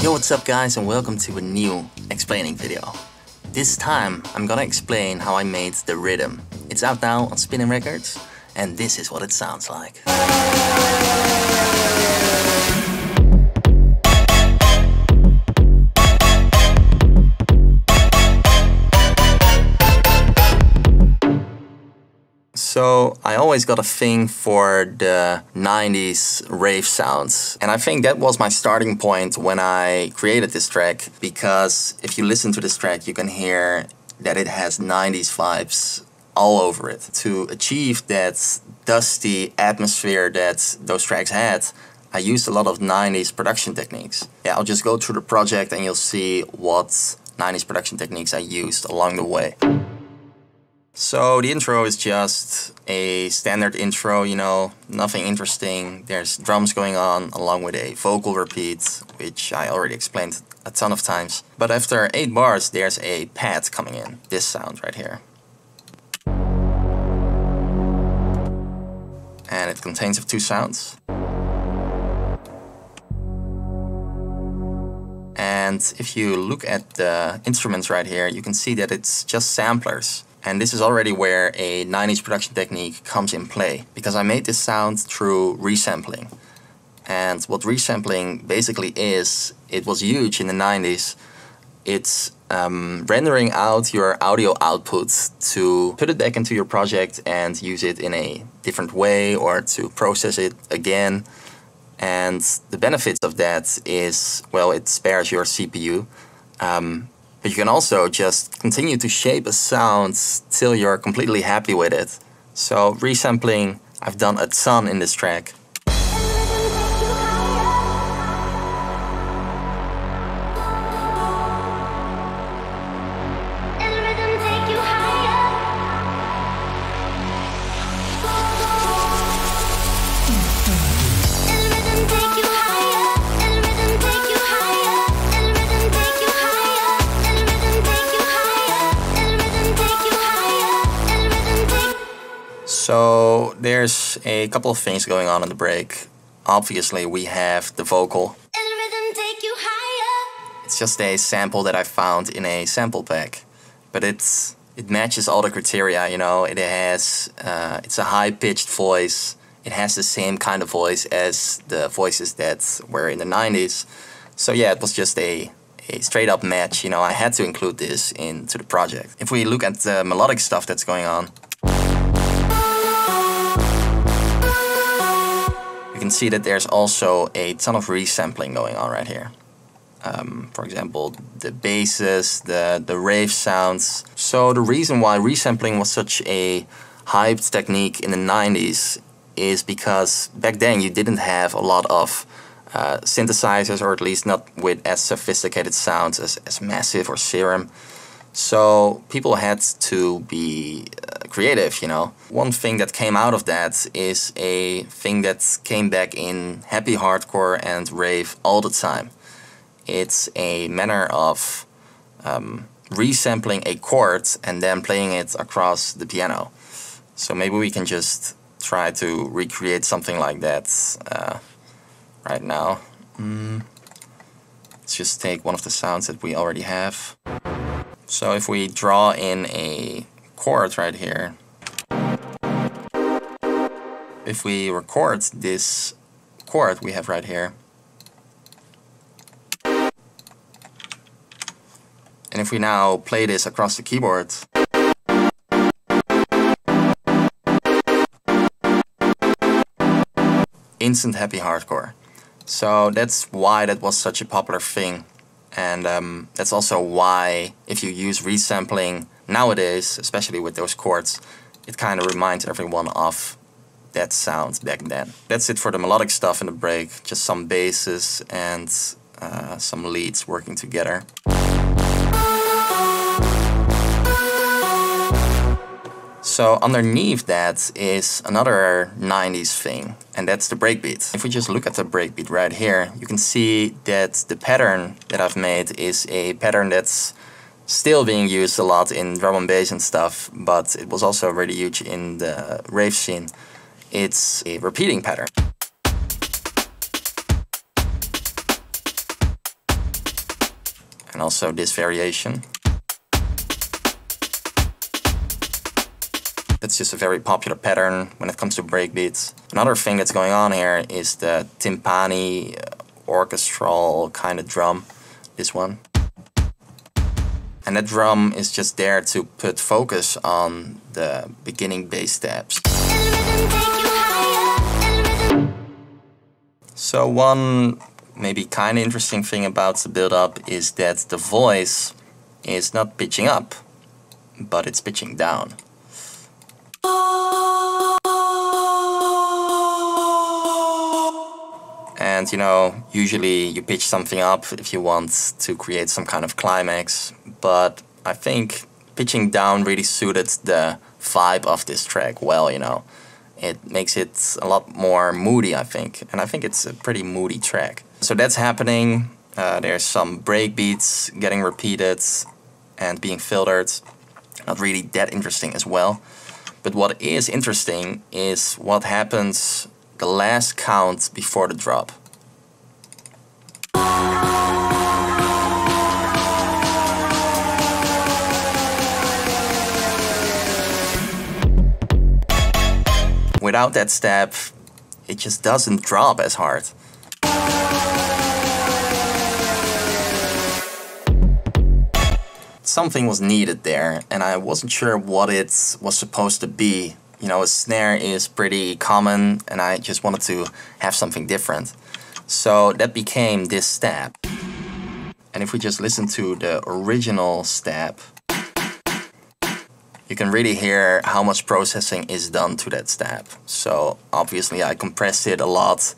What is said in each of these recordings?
Yo, what's up guys, and welcome to a new explaining video. This time I'm gonna explain how I made the rhythm. It's out now on Spinning Records, and this is what it sounds like. So I always got a thing for the 90s rave sounds, and I think that was my starting point when I created this track, because if you listen to this track you can hear that it has 90s vibes all over it. To achieve that dusty atmosphere that those tracks had, I used a lot of 90s production techniques. Yeah, I'll just go through the project and you'll see what 90s production techniques I used along the way. So the intro is just a standard intro, you know, nothing interesting. There's drums going on along with a vocal repeat, which I already explained a ton of times. But after 8 bars, there's a pad coming in, this sound right here. And it contains of 2 sounds. And if you look at the instruments right here, you can see that it's just samplers. And this is already where a 90s production technique comes in play, because I made this sound through resampling. And what resampling basically is, it was huge in the 90s. It's rendering out your audio output to put it back into your project and use it in a different way, or to process it again. And the benefits of that is, well, it spares your CPU. But you can also just continue to shape a sound till you're completely happy with it. So resampling, I've done a ton in this track. So there's a couple of things going on in the break. Obviously we have the vocal. It's just a sample that I found in a sample pack, but it matches all the criteria, you know. It has it's a high-pitched voice. It has the same kind of voice as the voices that were in the 90s. So yeah, it was just a straight up match, you know. I had to include this into the project. If we look at the melodic stuff that's going on, you can see that there's also a ton of resampling going on right here. For example, the basses, the rave sounds. So the reason why resampling was such a hyped technique in the 90s is because back then you didn't have a lot of synthesizers, or at least not with as sophisticated sounds as Massive or Serum. So people had to be creative, you know. One thing that came out of that is a thing that came back in happy hardcore and rave all the time. It's a manner of resampling a chord and then playing it across the piano. So maybe we can just try to recreate something like that right now. Let's just take one of the sounds that we already have. So if we draw in a chord right here, if we record this chord we have right here, and if we now play this across the keyboard, instant happy hardcore. So that's why that was such a popular thing. And that's also why if you use resampling nowadays, especially with those chords, it kind of reminds everyone of that sound back then. That's it for the melodic stuff in the break, just some basses and some leads working together. So underneath that is another 90s thing, and that's the breakbeat. If we just look at the breakbeat right here, you can see that the pattern that I've made is a pattern that's still being used a lot in drum and bass and stuff, but it was also really huge in the rave scene. It's a repeating pattern. and also this variation. That's just a very popular pattern when it comes to breakbeats. Another thing that's going on here is the timpani orchestral kind of drum, this one. And that drum is just there to put focus on the beginning bass steps. So one maybe kind of interesting thing about the build-up is that the voice is not pitching up, but it's pitching down. And you know, usually you pitch something up if you want to create some kind of climax, but I think pitching down really suited the vibe of this track well, you know. It makes it a lot more moody, I think, and I think it's a pretty moody track. So that's happening, there's some breakbeats getting repeated and being filtered, not really that interesting as well. But what is interesting is what happens the last count before the drop. Without that step, it just doesn't drop as hard. Something was needed there, and I wasn't sure what it was supposed to be. You know, a snare is pretty common, and I just wanted to have something different. So that became this step. And if we just listen to the original step, you can really hear how much processing is done to that step. So obviously I compressed it a lot,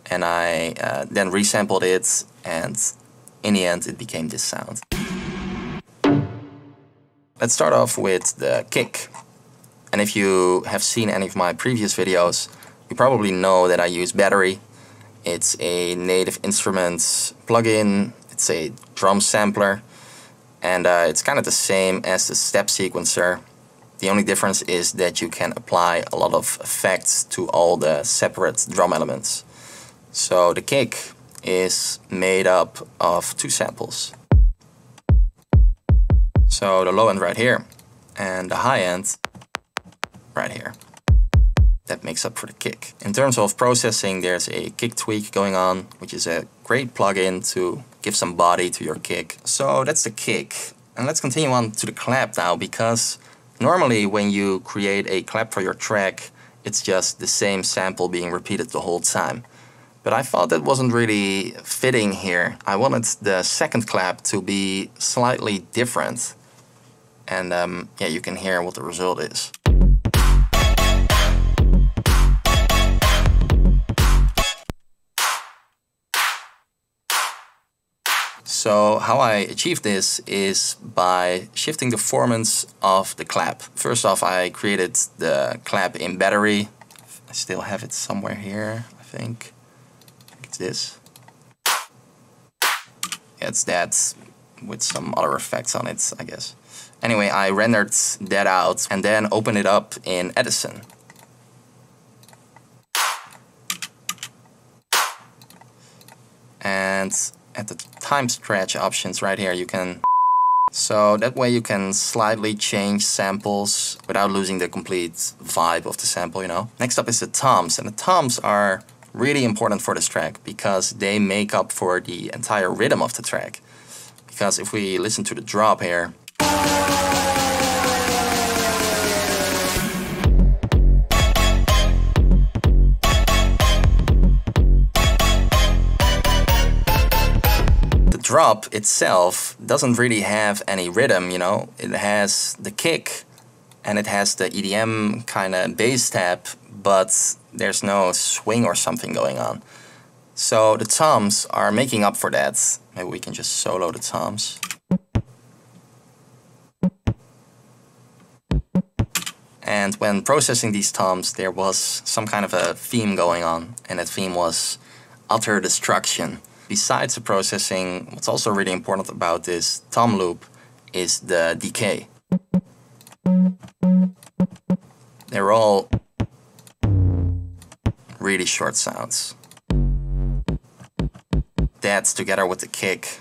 and I then resampled it, and in the end it became this sound. Let's start off with the kick. And if you have seen any of my previous videos, you probably know that I use Battery. It's a Native Instruments plugin, it's a drum sampler, and it's kind of the same as the step sequencer. The only difference is that you can apply a lot of effects to all the separate drum elements. So the kick is made up of two samples. So the low end right here and the high end right here. That makes up for the kick. In terms of processing, there's a kick tweak going on, which is a great plugin to give some body to your kick. So that's the kick. And let's continue on to the clap now, because normally when you create a clap for your track, it's just the same sample being repeated the whole time. But I thought that wasn't really fitting here. I wanted the second clap to be slightly different. And yeah, you can hear what the result is. So how I achieved this is by shifting the formants of the clap. First off, I created the clap in Battery. I still have it somewhere here, I think. It's this. Yeah, it's that with some other effects on it, I guess. Anyway, I rendered that out and then opened it up in Edison. And at the time stretch options right here, you can... So that way you can slightly change samples without losing the complete vibe of the sample, you know. Next up is the toms, and the toms are really important for this track because they make up for the entire rhythm of the track. Because if we listen to the drop here, the drop itself doesn't really have any rhythm, you know. It has the kick and it has the EDM kind of bass tap, but there's no swing or something going on. So the toms are making up for that. Maybe we can just solo the toms. And when processing these toms, there was some kind of a theme going on, and that theme was utter destruction. Besides the processing, what's also really important about this tom loop is the decay. They're all really short sounds. That together with the kick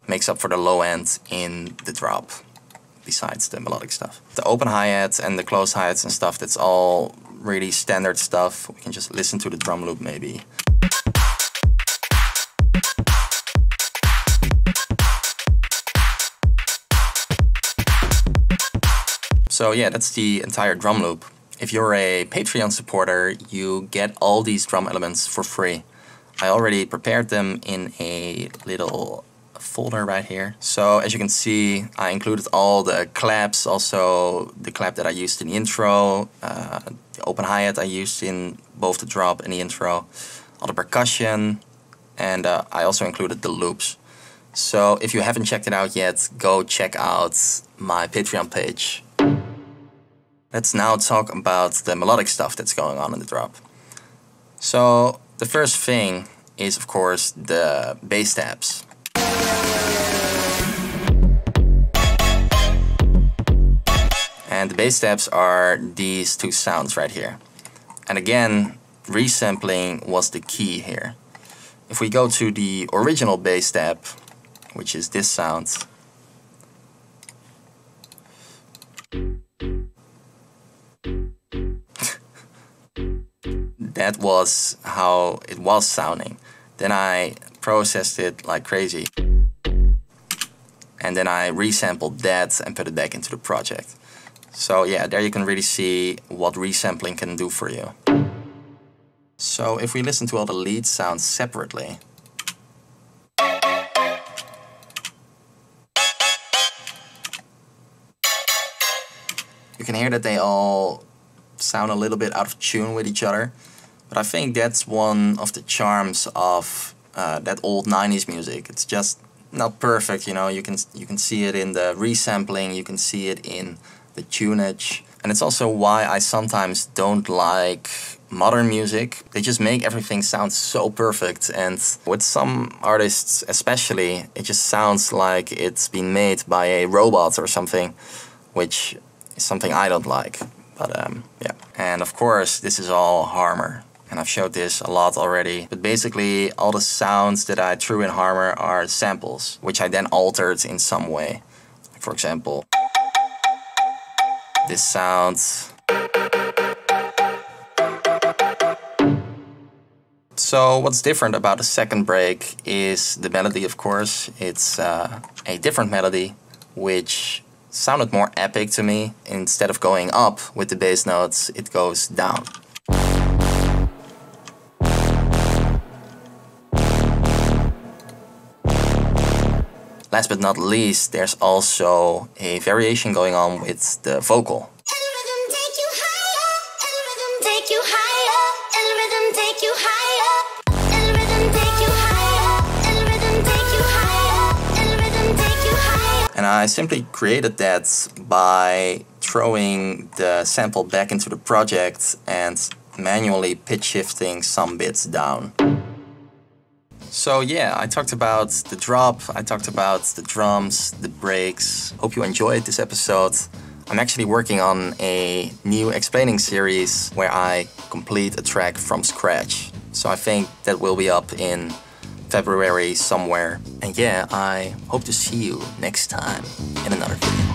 makes up for the low end in the drop, besides the melodic stuff. The open hi-hats and the closed hi-hats and stuff, that's all really standard stuff. We can just listen to the drum loop maybe. So yeah, that's the entire drum loop. If you're a Patreon supporter, you get all these drum elements for free. I already prepared them in a little folder right here. So as you can see, I included all the claps, also the clap that I used in the intro, the open hi-hat I used in both the drop and the intro, all the percussion, and I also included the loops. So if you haven't checked it out yet, go check out my Patreon page. Let's now talk about the melodic stuff that's going on in the drop. So the first thing is, of course, the bass tabs. And the bass tabs are these two sounds right here. And again, resampling was the key here. If we go to the original bass tab, which is this sound, that was how it was sounding. Then I processed it like crazy. And then I resampled that and put it back into the project. So yeah, there you can really see what resampling can do for you. So if we listen to all the lead sounds separately, you can hear that they all sound a little bit out of tune with each other. But I think that's one of the charms of that old 90s music. It's just not perfect, you know. You can see it in the resampling, you can see it in the tunage. And it's also why I sometimes don't like modern music. They just make everything sound so perfect, and with some artists especially, it just sounds like it's been made by a robot or something, which is something I don't like. But yeah. And of course, this is all Harmor. And I've showed this a lot already. But basically, all the sounds that I threw in Harmor are samples, which I then altered in some way. For example, this sound. So what's different about the second break is the melody, of course. It's a different melody, which sounded more epic to me. Instead of going up with the bass notes, it goes down. Last but not least, there's also a variation going on with the vocal. And I simply created that by throwing the sample back into the project and manually pitch shifting some bits down. So yeah, I talked about the drop, I talked about the drums, the breaks. Hope you enjoyed this episode. I'm actually working on a new explaining series where I complete a track from scratch. So I think that will be up in February somewhere. And yeah, I hope to see you next time in another video.